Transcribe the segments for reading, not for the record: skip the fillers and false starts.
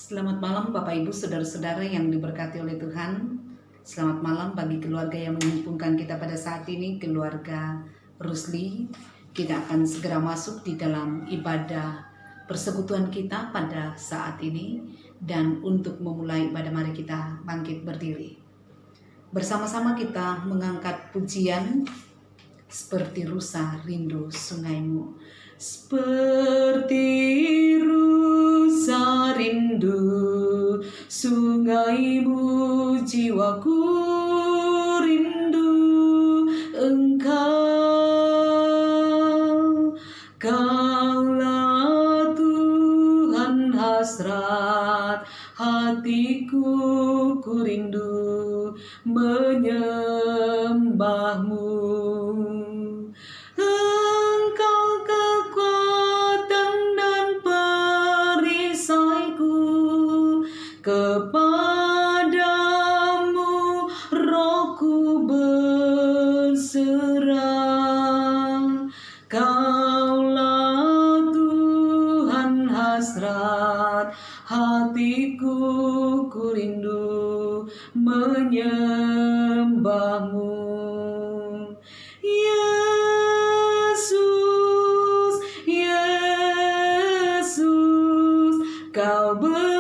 Selamat malam Bapak Ibu Saudara-saudara yang diberkati oleh Tuhan. Selamat malam bagi keluarga yang menghubungkan kita pada saat ini, keluarga Rusli. Kita akan segera masuk di dalam ibadah persekutuan kita pada saat ini. Dan untuk memulai ibadah, mari kita bangkit berdiri. Bersama-sama kita mengangkat pujian seperti rusa rindu sungaimu. Seperti rusa rindu sungaimu, jiwaku rindu engkau. Kaulah Tuhan hasrat hatiku, ku rindu menyembahmu. Kepadamu rohku berserah. Kaulah Tuhan hasrat hatiku, ku rindu menyembahmu. Yesus, Yesus, kau bagiku.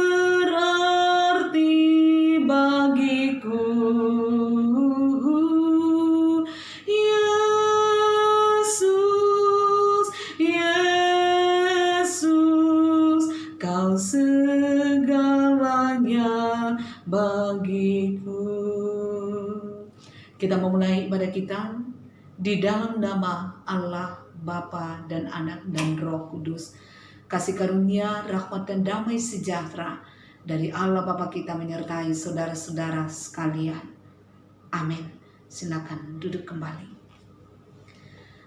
Yesus, Yesus, kau segalanya bagiku. Kita memulai ibadah kita di dalam nama Allah, Bapa dan Anak dan Roh Kudus. Kasih karunia, rahmat dan damai sejahtera dari Allah Bapa kita menyertai saudara-saudara sekalian. Amin. Silakan duduk kembali.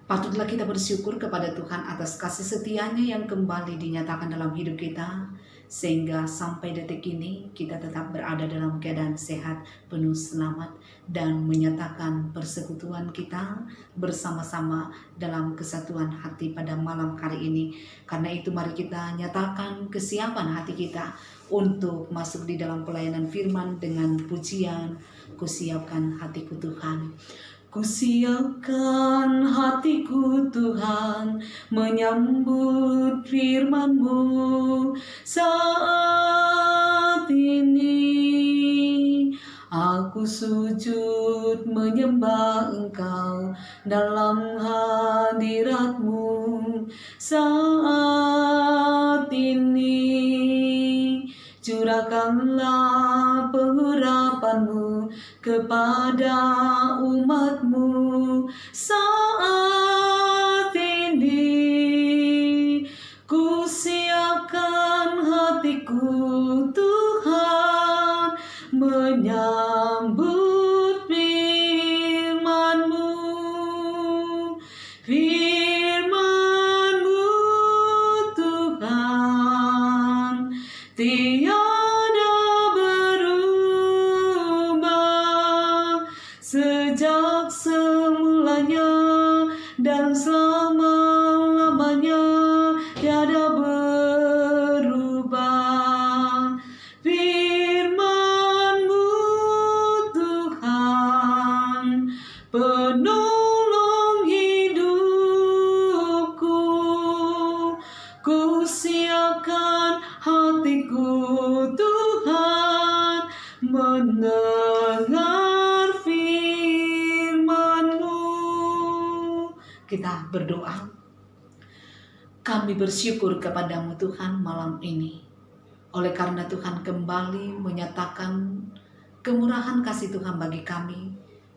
Patutlah kita bersyukur kepada Tuhan atas kasih setianya yang kembali dinyatakan dalam hidup kita, sehingga sampai detik ini kita tetap berada dalam keadaan sehat, penuh selamat, dan menyatakan persekutuan kita bersama-sama dalam kesatuan hati pada malam hari ini. Karena itu mari kita nyatakan kesiapan hati kita untuk masuk di dalam pelayanan firman dengan pujian, "Kusiapkan hatiku Tuhan." Kusiapkan hatiku Tuhan menyambut firman-Mu saat ini. Aku sujud menyembah Engkau dalam hadirat-Mu saat ini. Curahkanlah pengurapan-Mu kepada umat-Mu saat ini. Ku siapkan hatiku Tuhan menyambut firman-Mu. Firman-Mu Tuhan tiada berubah sejak semulanya dan selama-lamanya tiada berubah. Firman-Mu Tuhan penolong hidupku. Ku siapkan hatiku Tuhan mendengar firman-Mu. Kita berdoa. Kami bersyukur kepadamu Tuhan malam ini, oleh karena Tuhan kembali menyatakan kemurahan kasih Tuhan bagi kami,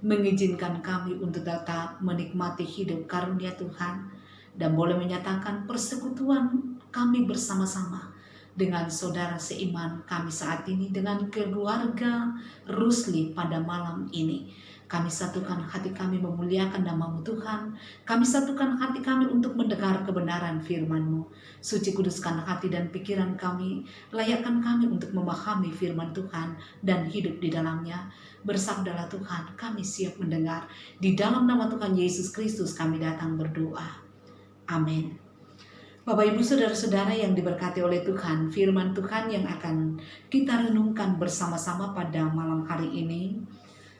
mengizinkan kami untuk tetap menikmati hidup karunia Tuhan, dan boleh menyatakan persekutuan kami bersama-sama dengan saudara seiman kami saat ini, dengan keluarga Rusli pada malam ini. Kami satukan hati kami memuliakan nama-Mu Tuhan. Kami satukan hati kami untuk mendengar kebenaran firman-Mu. Suci kuduskan hati dan pikiran kami. Layakkan kami untuk memahami firman Tuhan dan hidup di dalamnya. Bersabdalah Tuhan, kami siap mendengar. Di dalam nama Tuhan Yesus Kristus kami datang berdoa. Amin. Bapak Ibu Saudara-saudara yang diberkati oleh Tuhan, firman Tuhan yang akan kita renungkan bersama-sama pada malam hari ini,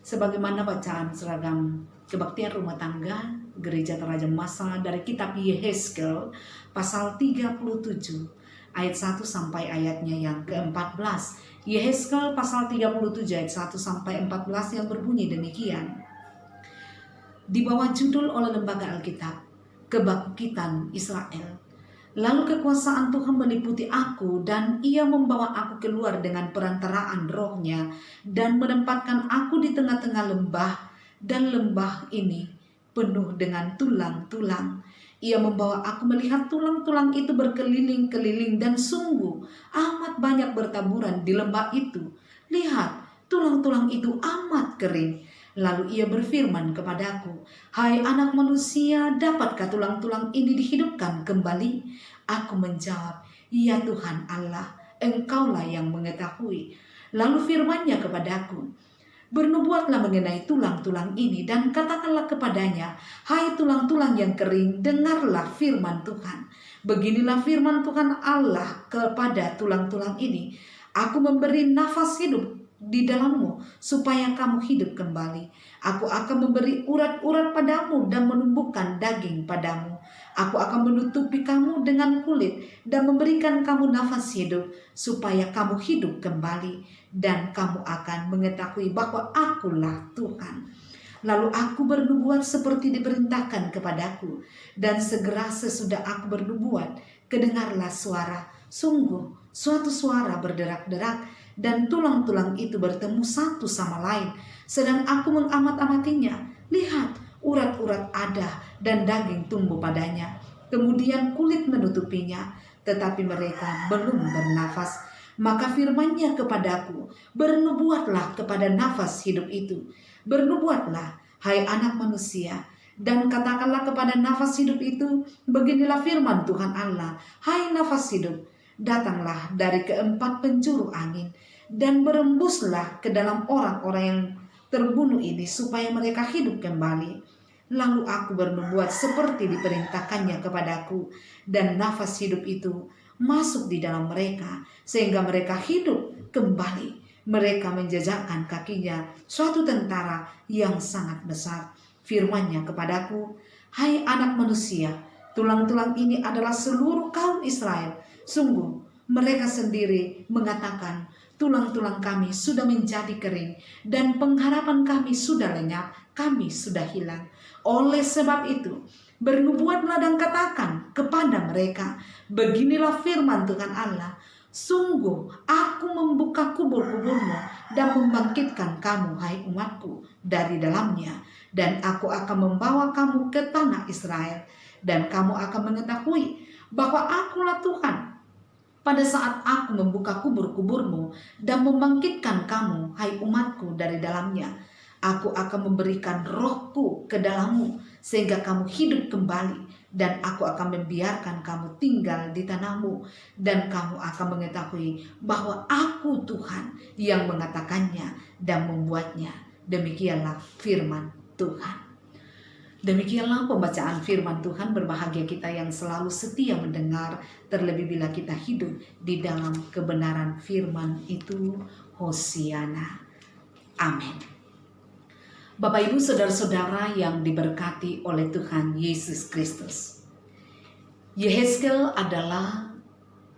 sebagaimana bacaan seragam kebaktian rumah tangga Gereja Terajam Masa dari kitab Yehezkel pasal 37 ayat 1 sampai ayatnya yang ke-14. Yehezkel pasal 37 ayat 1 sampai 14 yang berbunyi demikian. Di bawah judul oleh Lembaga Alkitab, Kebangkitan Israel. Lalu kekuasaan Tuhan meliputi aku dan ia membawa aku keluar dengan perantaraan rohnya dan menempatkan aku di tengah-tengah lembah, dan lembah ini penuh dengan tulang-tulang. Ia membawa aku melihat tulang-tulang itu berkeliling-keliling dan sungguh amat banyak bertaburan di lembah itu. Lihat, tulang-tulang itu amat kering. Lalu ia berfirman kepadaku, "Hai anak manusia, dapatkah tulang-tulang ini dihidupkan kembali?" Aku menjawab, "Ya Tuhan Allah, Engkaulah yang mengetahui." Lalu firman-Nya kepadaku, "Bernubuatlah mengenai tulang-tulang ini dan katakanlah kepadanya, hai tulang-tulang yang kering, dengarlah firman Tuhan. Beginilah firman Tuhan Allah kepada tulang-tulang ini, Aku memberi nafas hidup di dalammu supaya kamu hidup kembali. Aku akan memberi urat-urat padamu dan menumbuhkan daging padamu. Aku akan menutupi kamu dengan kulit dan memberikan kamu nafas hidup supaya kamu hidup kembali, dan kamu akan mengetahui bahwa Akulah Tuhan." Lalu aku bernubuat seperti diperintahkan kepadaku, dan segera sesudah aku bernubuat, kedengarlah suara, sungguh suatu suara berderak-derak, dan tulang-tulang itu bertemu satu sama lain. Sedang aku mengamat-amatinya, lihat, urat-urat ada dan daging tumbuh padanya. Kemudian kulit menutupinya, tetapi mereka belum bernafas. Maka firman-Nya kepadaku, "Bernubuatlah kepada nafas hidup itu. Bernubuatlah, hai anak manusia, dan katakanlah kepada nafas hidup itu, beginilah firman Tuhan Allah, hai nafas hidup, datanglah dari keempat penjuru angin, dan berembuslah ke dalam orang-orang yang terbunuh ini, supaya mereka hidup kembali." Lalu aku bernubuat seperti diperintahkannya kepadaku, dan nafas hidup itu masuk di dalam mereka, sehingga mereka hidup kembali. Mereka menjejakkan kakinya suatu tentara yang sangat besar. Firman-Nya kepadaku, "Hai anak manusia, tulang-tulang ini adalah seluruh kaum Israel. Sungguh mereka sendiri mengatakan, tulang-tulang kami sudah menjadi kering dan pengharapan kami sudah lenyap, kami sudah hilang. Oleh sebab itu, bernubuatlah dan katakan kepada mereka, beginilah firman Tuhan Allah, sungguh aku membuka kubur-kuburmu dan membangkitkan kamu, hai umatku, dari dalamnya. Dan aku akan membawa kamu ke tanah Israel. Dan kamu akan mengetahui bahwa Akulah Tuhan. Pada saat aku membuka kubur-kuburmu dan membangkitkan kamu, hai umatku, dari dalamnya, aku akan memberikan rohku ke dalammu, sehingga kamu hidup kembali. Dan aku akan membiarkan kamu tinggal di tanahmu, dan kamu akan mengetahui bahwa Aku Tuhan yang mengatakannya dan membuatnya. Demikianlah firman Tuhan. Demikianlah pembacaan firman Tuhan. Berbahagia kita yang selalu setia mendengar, terlebih bila kita hidup di dalam kebenaran firman itu. Hosiana. Amin. Bapak Ibu Saudara-saudara yang diberkati oleh Tuhan Yesus Kristus, Yehezkel adalah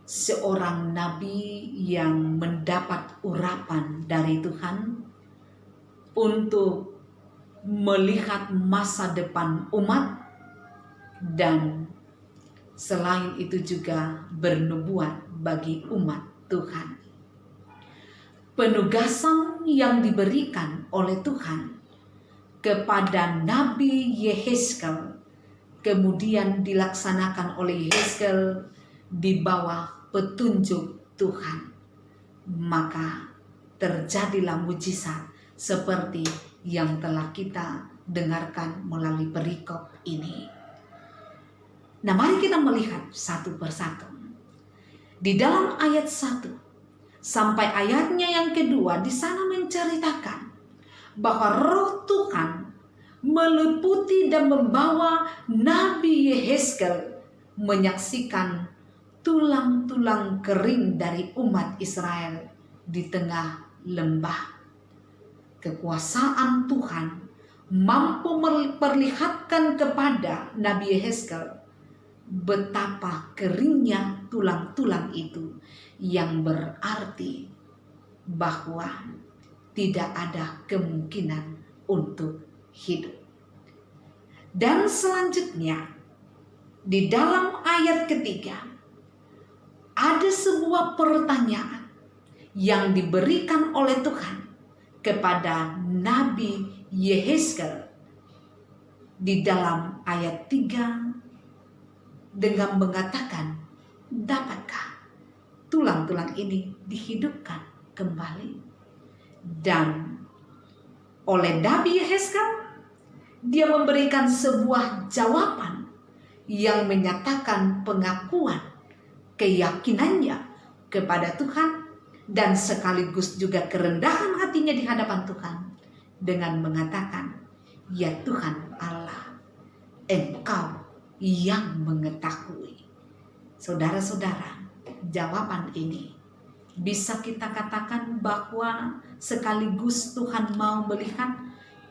seorang nabi yang mendapat urapan dari Tuhan untuk melihat masa depan umat, dan selain itu juga bernubuat bagi umat Tuhan. Penugasan yang diberikan oleh Tuhan kepada Nabi Yehezkel kemudian dilaksanakan oleh Yehezkel di bawah petunjuk Tuhan. Maka terjadilah mujizat seperti yang telah kita dengarkan melalui perikop ini. Nah, mari kita melihat satu persatu. Di dalam ayat 1 sampai ayatnya yang kedua, di sana menceritakan bahwa Roh Tuhan meliputi dan membawa Nabi Yehezkel menyaksikan tulang-tulang kering dari umat Israel di tengah lembah. Kekuasaan Tuhan mampu memperlihatkan kepada Nabi Yehezkel betapa keringnya tulang-tulang itu, yang berarti bahwa tidak ada kemungkinan untuk hidup. Dan selanjutnya di dalam ayat ketiga ada sebuah pertanyaan yang diberikan oleh Tuhan kepada Nabi Yehezkel di dalam ayat 3 dengan mengatakan, dapatkah tulang-tulang ini dihidupkan kembali? Dan oleh Nabi Yehezkel, dia memberikan sebuah jawaban yang menyatakan pengakuan keyakinannya kepada Tuhan dan sekaligus juga kerendahan hatinya di hadapan Tuhan dengan mengatakan, ya Tuhan Allah, Engkau yang mengetahui. Saudara-saudara, jawaban ini bisa kita katakan bahwa sekaligus Tuhan mau melihat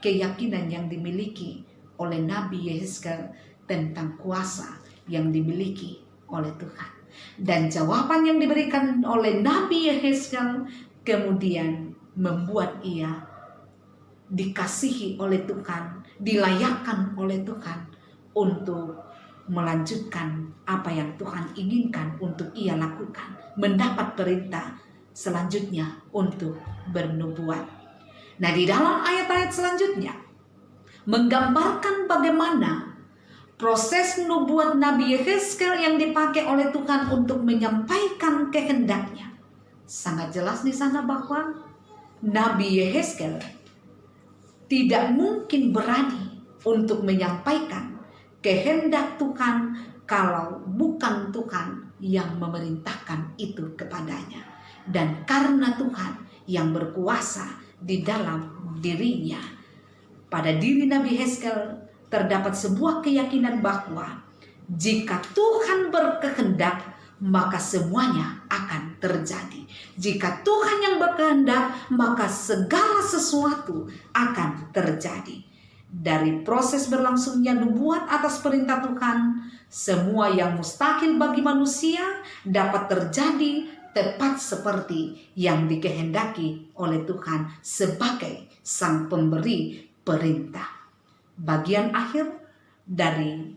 keyakinan yang dimiliki oleh Nabi Yehezkel tentang kuasa yang dimiliki oleh Tuhan. Dan jawaban yang diberikan oleh Nabi Yehezkel kemudian membuat ia dikasihi oleh Tuhan, dilayakkan oleh Tuhan untuk melanjutkan apa yang Tuhan inginkan untuk ia lakukan, mendapat perintah selanjutnya untuk bernubuat. Nah, di dalam ayat-ayat selanjutnya menggambarkan bagaimana proses nubuat Nabi Yehezkel yang dipakai oleh Tuhan untuk menyampaikan kehendaknya. Sangat jelas di sana bahwa Nabi Yehezkel tidak mungkin berani untuk menyampaikan kehendak Tuhan kalau bukan Tuhan yang memerintahkan itu kepadanya. Dan karena Tuhan yang berkuasa di dalam dirinya, pada diri Nabi Yehezkel terdapat sebuah keyakinan bahwa jika Tuhan berkehendak, maka semuanya akan terjadi. Jika Tuhan yang berkehendak, maka segala sesuatu akan terjadi. Dari proses berlangsungnya nubuat atas perintah Tuhan, semua yang mustahil bagi manusia dapat terjadi tepat seperti yang dikehendaki oleh Tuhan sebagai Sang Pemberi perintah. Bagian akhir dari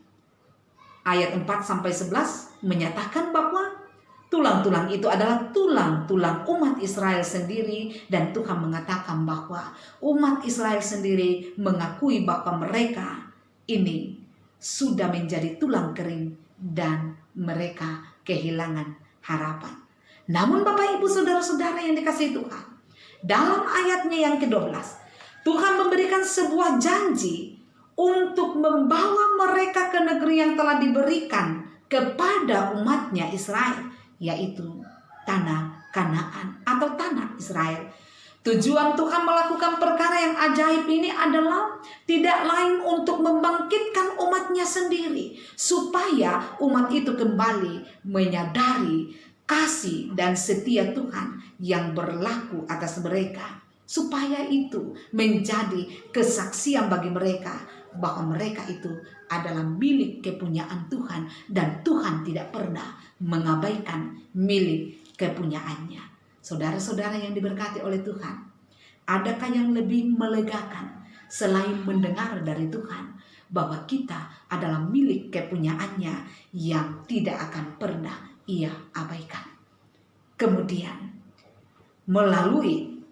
ayat 4-11 menyatakan bahwa tulang-tulang itu adalah tulang-tulang umat Israel sendiri, dan Tuhan mengatakan bahwa umat Israel sendiri mengakui bahwa mereka ini sudah menjadi tulang kering dan mereka kehilangan harapan. Namun Bapak Ibu Saudara-saudara yang dikasihi Tuhan, dalam ayatnya yang ke-12 Tuhan memberikan sebuah janji untuk membawa mereka ke negeri yang telah diberikan kepada umatnya Israel, yaitu tanah Kanaan atau tanah Israel. Tujuan Tuhan melakukan perkara yang ajaib ini adalah tidak lain untuk membangkitkan umatnya sendiri, supaya umat itu kembali menyadari kasih dan setia Tuhan yang berlaku atas mereka, supaya itu menjadi kesaksian bagi mereka bahwa mereka itu adalah milik kepunyaan Tuhan, dan Tuhan tidak pernah mengabaikan milik kepunyaannya. Saudara-saudara yang diberkati oleh Tuhan, adakah yang lebih melegakan selain mendengar dari Tuhan bahwa kita adalah milik kepunyaannya yang tidak akan pernah ia abaikan? Kemudian melalui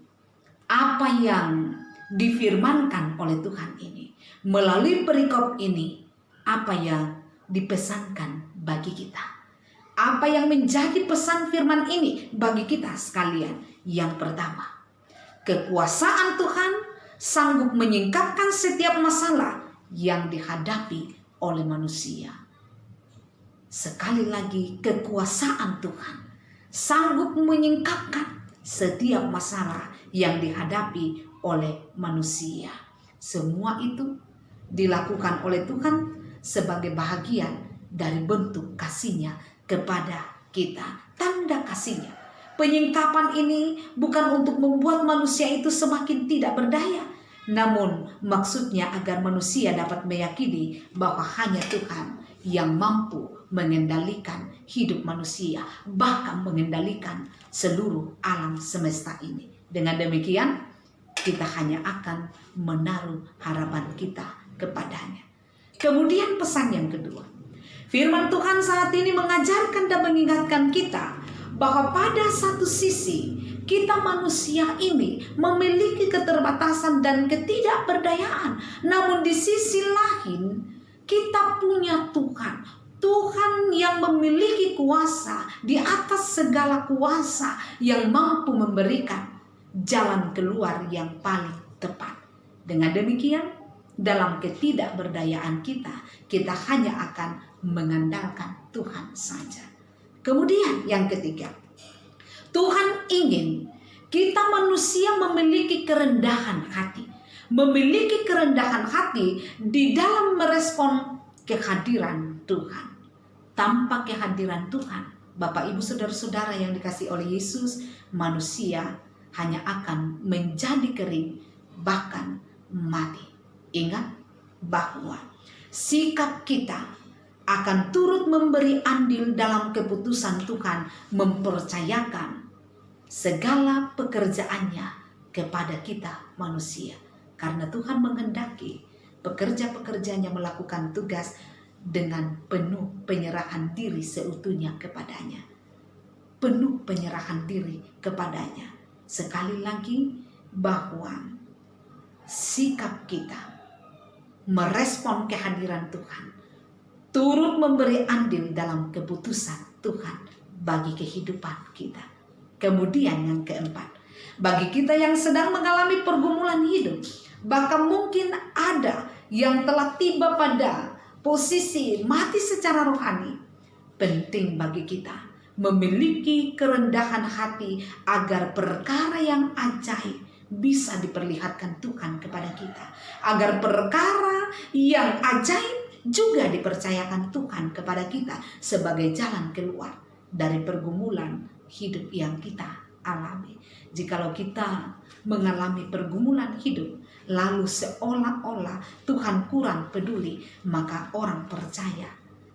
apa yang difirmankan oleh Tuhan ini, melalui perikop ini, apa yang dipesankan bagi kita? Apa yang menjadi pesan firman ini bagi kita sekalian? Yang pertama, kekuasaan Tuhan sanggup menyingkapkan setiap masalah yang dihadapi oleh manusia. Sekali lagi, kekuasaan Tuhan sanggup menyingkapkan setiap masalah yang dihadapi oleh manusia. Semua itu dilakukan oleh Tuhan sebagai bahagian dari bentuk kasihnya kepada kita. Tanda kasihnya. Penyingkapan ini bukan untuk membuat manusia itu semakin tidak berdaya, namun maksudnya agar manusia dapat meyakini bahwa hanya Tuhan yang mampu mengendalikan hidup manusia, bahkan mengendalikan seluruh alam semesta ini. Dengan demikian, kita hanya akan menaruh harapan kita kepadanya. Kemudian pesan yang kedua, firman Tuhan saat ini mengajarkan dan mengingatkan kita bahwa pada satu sisi kita manusia ini memiliki keterbatasan dan ketidakberdayaan, namun di sisi lain kita punya Tuhan. Tuhan yang memiliki kuasa di atas segala kuasa, yang mampu memberikan jalan keluar yang paling tepat. Dengan demikian, dalam ketidakberdayaan kita hanya akan mengandalkan Tuhan saja. Kemudian yang ketiga, Tuhan ingin kita manusia memiliki kerendahan hati. Memiliki kerendahan hati di dalam merespon kehadiran Tuhan. Tanpa kehadiran Tuhan, Bapak Ibu Saudara-saudara yang dikasihi oleh Yesus, manusia hanya akan menjadi kering, bahkan mati. Ingat bahwa sikap kita akan turut memberi andil dalam keputusan Tuhan mempercayakan segala pekerjaannya kepada kita manusia. Karena Tuhan menghendaki pekerja-pekerjanya melakukan tugas dengan penuh penyerahan diri seutuhnya kepadanya. Penuh penyerahan diri kepadanya. Sekali lagi, bahwa sikap kita merespon kehadiran Tuhan turut memberi andil dalam keputusan Tuhan bagi kehidupan kita. Kemudian yang keempat, bagi kita yang sedang mengalami pergumulan hidup, bahkan mungkin ada yang telah tiba pada posisi mati secara rohani, penting bagi kita memiliki kerendahan hati agar perkara yang ajaib bisa diperlihatkan Tuhan kepada kita. Agar perkara yang ajaib juga dipercayakan Tuhan kepada kita sebagai jalan keluar dari pergumulan hidup yang kita alami. Jikalau kita mengalami pergumulan hidup, lalu seolah-olah Tuhan kurang peduli, maka orang percaya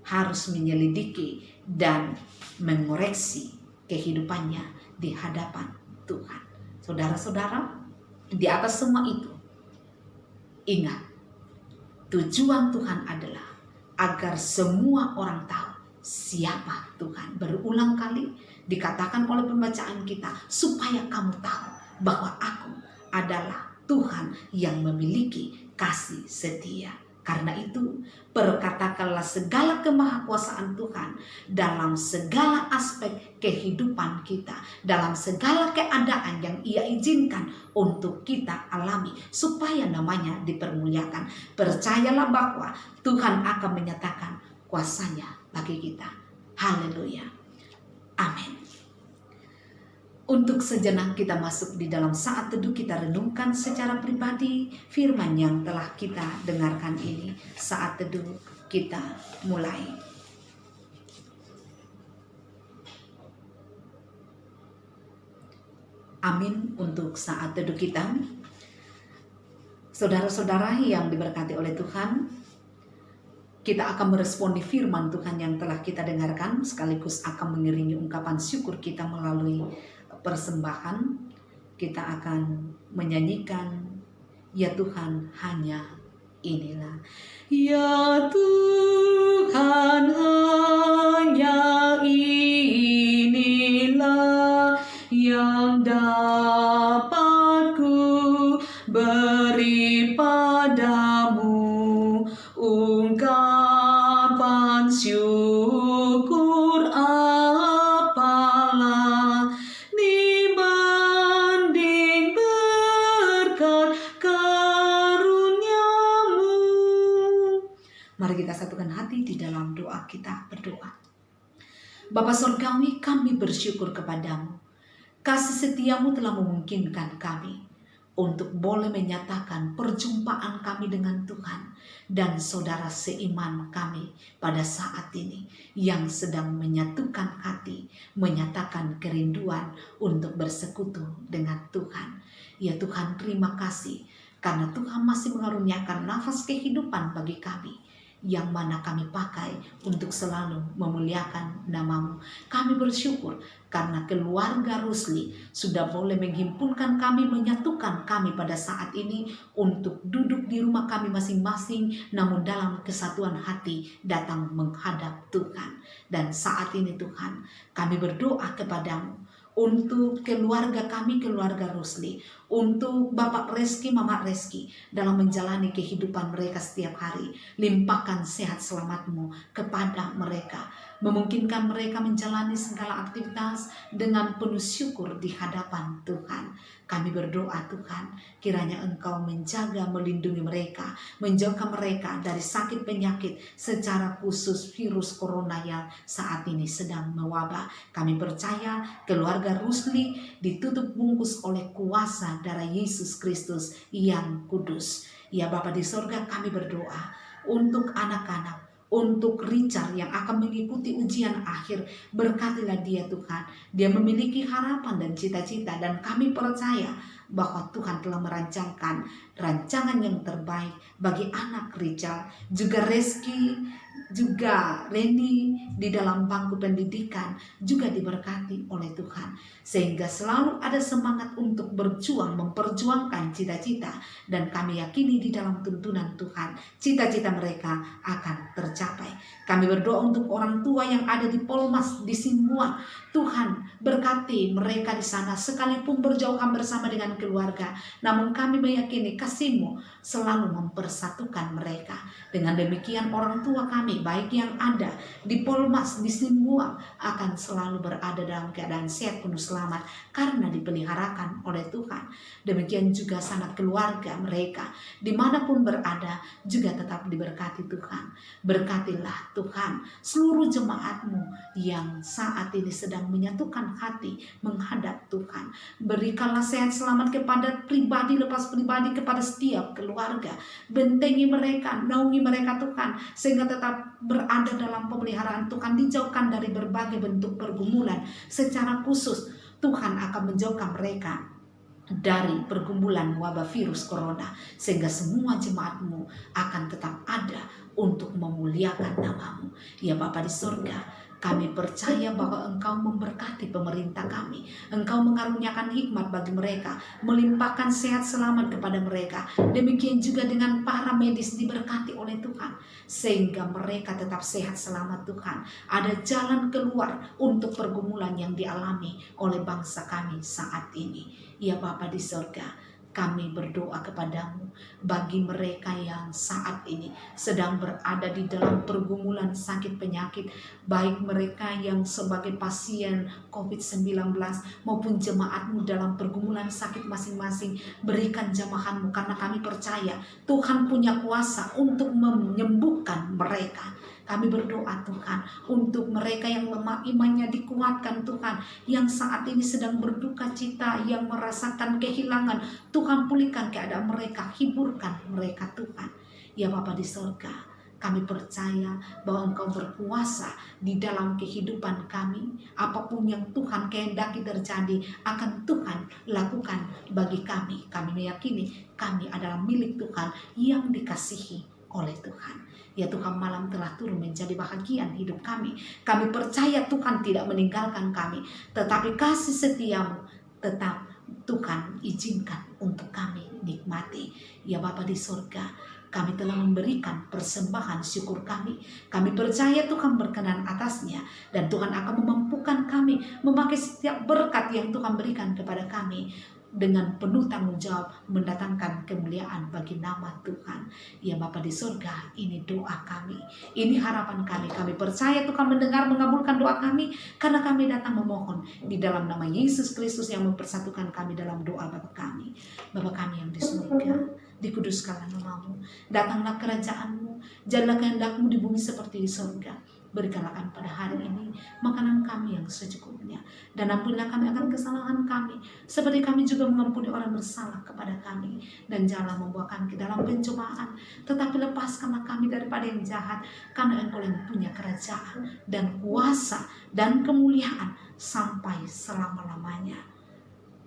harus menyelidiki dan mengoreksi kehidupannya di hadapan Tuhan. Saudara-saudara, di atas semua itu, ingat, tujuan Tuhan adalah agar semua orang tahu siapa Tuhan. Berulang kali dikatakan oleh pembacaan kita, supaya kamu tahu bahwa aku adalah Tuhan yang memiliki kasih setia. Karena itu, perkatakanlah segala kemahakuasaan Tuhan dalam segala aspek kehidupan kita, dalam segala keadaan yang Ia izinkan untuk kita alami, supaya namanya dipermuliakan. Percayalah bahwa Tuhan akan menyatakan kuasanya bagi kita. Haleluya. Amin. Untuk sejenak kita masuk di dalam saat teduh, kita renungkan secara pribadi firman yang telah kita dengarkan ini. Saat teduh kita mulai. Amin untuk saat teduh kita. Saudara-saudara yang diberkati oleh Tuhan, kita akan meresponi firman Tuhan yang telah kita dengarkan, sekaligus akan mengiringi ungkapan syukur kita melalui persembahan. Kita akan menyanyikan, ya Tuhan hanya inilah. Ya Tuhan hanya inilah yang dapat ku beri padamu, ungkapan syukur apalah dibanding berkat karuniamu. Mari kita satukan hati di dalam doa, kita berdoa. Bapa Surgawi, kami bersyukur kepadamu. Kasih setiamu telah memungkinkan kami untuk boleh menyatakan perjumpaan kami dengan Tuhan dan saudara seiman kami pada saat ini yang sedang menyatukan hati, menyatakan kerinduan untuk bersekutu dengan Tuhan. Ya Tuhan, terima kasih karena Tuhan masih mengaruniakan nafas kehidupan bagi kami, yang mana kami pakai untuk selalu memuliakan nama-Mu. Kami bersyukur karena keluarga Rusli sudah boleh menghimpunkan kami, menyatukan kami pada saat ini untuk duduk di rumah kami masing-masing, namun dalam kesatuan hati datang menghadap Tuhan. Dan saat ini Tuhan, kami berdoa kepada-Mu untuk keluarga kami, keluarga Rusli, untuk Bapak Reski, Mama Reski dalam menjalani kehidupan mereka setiap hari. Limpahkan sehat selamat-Mu kepada mereka, memungkinkan mereka menjalani segala aktivitas dengan penuh syukur di hadapan Tuhan. Kami berdoa Tuhan, kiranya Engkau menjaga, melindungi mereka, menjauhkan mereka dari sakit penyakit, secara khusus virus corona yang saat ini sedang mewabah. Kami percaya keluarga Rusli ditutup bungkus oleh kuasa darah Yesus Kristus yang kudus. Ya Bapa di sorga, kami berdoa untuk anak-anak, untuk Richard yang akan mengikuti ujian akhir. Berkatilah dia Tuhan. Dia memiliki harapan dan cita-cita, dan kami percaya bahwa Tuhan telah merancangkan rancangan yang terbaik bagi anak Richard, juga Reski, juga Reni di dalam bangku pendidikan juga diberkati oleh Tuhan, sehingga selalu ada semangat untuk berjuang, memperjuangkan cita-cita, dan kami yakini di dalam tuntunan Tuhan cita-cita mereka akan tercapai. Kami berdoa untuk orang tua yang ada di Polmas, di Simbuan. Tuhan berkati mereka di sana, sekalipun berjauhan bersama dengan keluarga, namun kami meyakini kasih-Mu selalu mempersatukan mereka. Dengan demikian orang tua kami, baik yang ada di Polmas, di Simbuang, akan selalu berada dalam keadaan sehat penuh selamat karena dipeliharakan oleh Tuhan. Demikian juga sanak keluarga mereka dimanapun berada juga tetap diberkati Tuhan. Berkatilah Tuhan seluruh jemaat-Mu yang saat ini sedang menyatukan hati menghadap Tuhan. Berikanlah sehat selamat kepada pribadi lepas pribadi, kepada setiap keluarga. Bentengi mereka, naungi mereka Tuhan, sehingga tetap berada dalam pemeliharaan Tuhan, dijauhkan dari berbagai bentuk pergumulan. Secara khusus Tuhan akan menjauhkan mereka dari pergumulan wabah virus corona, sehingga semua jemaat-Mu akan tetap ada untuk memuliakan nama-Mu. Ya Bapa di surga, kami percaya bahwa Engkau memberkati pemerintah kami. Engkau mengaruniakan hikmat bagi mereka, melimpahkan sehat selamat kepada mereka. Demikian juga dengan para medis diberkati oleh Tuhan, sehingga mereka tetap sehat selamat Tuhan. Ada jalan keluar untuk pergumulan yang dialami oleh bangsa kami saat ini. Ya Bapa di surga, kami berdoa kepadamu bagi mereka yang saat ini sedang berada di dalam pergumulan sakit penyakit, baik mereka yang sebagai pasien COVID-19 maupun jemaat-Mu dalam pergumulan sakit masing-masing. Berikan jamahan-Mu, karena kami percaya Tuhan punya kuasa untuk menyembuhkan mereka. Kami berdoa Tuhan untuk mereka yang lemah imannya, dikuatkan Tuhan, yang saat ini sedang berduka cita, yang merasakan kehilangan. Tuhan pulihkan keadaan mereka, hiburkan mereka Tuhan. Ya Bapa di surga, kami percaya bahwa Engkau berkuasa di dalam kehidupan kami. Apapun yang Tuhan kehendaki terjadi akan Tuhan lakukan bagi kami. Kami meyakini kami adalah milik Tuhan yang dikasihi oleh Tuhan. Ya Tuhan, malam telah turun menjadi bahagian hidup kami. Kami percaya Tuhan tidak meninggalkan kami, tetapi kasih setia-Mu tetap Tuhan izinkan untuk kami nikmati. Ya Bapa di surga, kami telah memberikan persembahan syukur kami. Kami percaya Tuhan berkenan atasnya, dan Tuhan akan memampukan kami memakai setiap berkat yang Tuhan berikan kepada kami dengan penuh tanggung jawab, mendatangkan kemuliaan bagi nama Tuhan. Ya Bapa di surga, ini doa kami, ini harapan kami. Kami percaya Tuhan mendengar, mengabulkan doa kami, karena kami datang memohon di dalam nama Yesus Kristus yang mempersatukan kami dalam doa Bapa kami. Bapa kami yang di surga, dikuduskanlah nama-Mu, datanglah kerajaan-Mu, jadilah kehendak-Mu di bumi seperti di surga. Berikanlah kami pada hari ini makanan kami yang secukupnya. Dan ampunilah kami akan kesalahan kami, seperti kami juga mengampuni orang bersalah kepada kami. Dan janganlah membawa kami ke dalam pencobaan, tetapi lepaskanlah kami daripada yang jahat, karena Engkau yang punya kerajaan dan kuasa dan kemuliaan sampai selama-lamanya.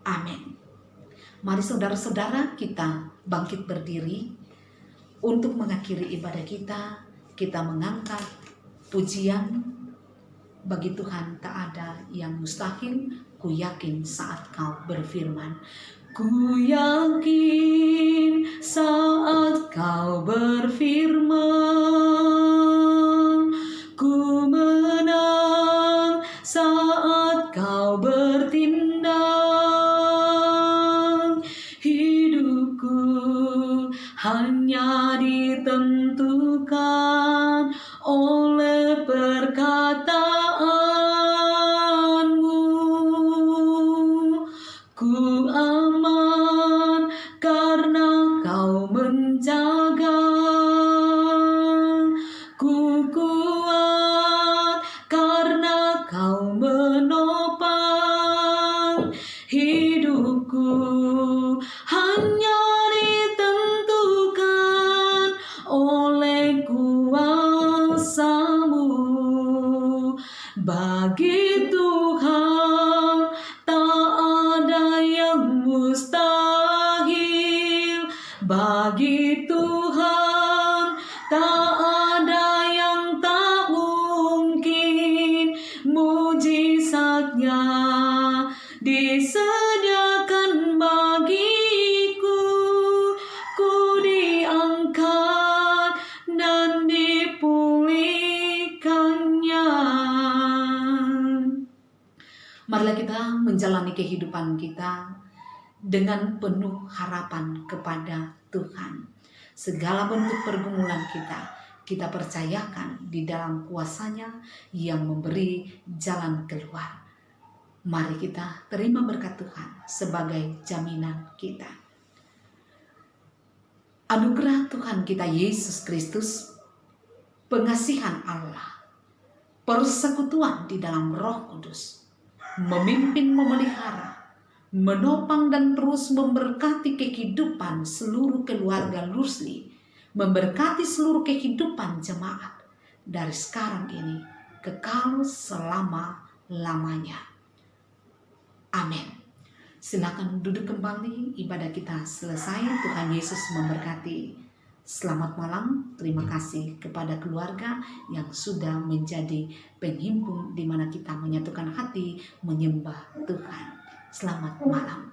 Amin. Mari saudara-saudara kita bangkit berdiri untuk mengakhiri ibadah kita. Kita mengangkat pujian, bagi Tuhan tak ada yang mustahil. Ku yakin saat kau berfirman. Ku yakin saat kau berfirman. Ku menang saat kau bertindak. Hanya ditentukan oleh perkataanmu. Ku aman karena kau menjaga. Ku kuat karena kau menopang hidupku. Hanya oleh kuasa-Mu. Bagi Tuhan tak ada yang mustahil. Bagi Tuhan tak ada yang tak mungkin. Mujizatnya disediakan bagiku. Ku diangkat dan dipulihkannya. Marilah kita menjalani kehidupan kita dengan penuh harapan kepada Tuhan. Segala bentuk pergumulan kita percayakan di dalam kuasa-Nya yang memberi jalan keluar. Mari kita terima berkat Tuhan sebagai jaminan kita. Anugerah Tuhan kita Yesus Kristus, pengasihan Allah, persekutuan di dalam Roh Kudus, memimpin, memelihara, menopang dan terus memberkati kehidupan seluruh keluarga Lusli, memberkati seluruh kehidupan jemaat dari sekarang ini kekal selama-lamanya. Amin. Silakan duduk kembali, ibadah kita selesai. Tuhan Yesus memberkati. Selamat malam. Terima kasih kepada keluarga yang sudah menjadi penghimpun di mana kita menyatukan hati menyembah Tuhan. Selamat malam.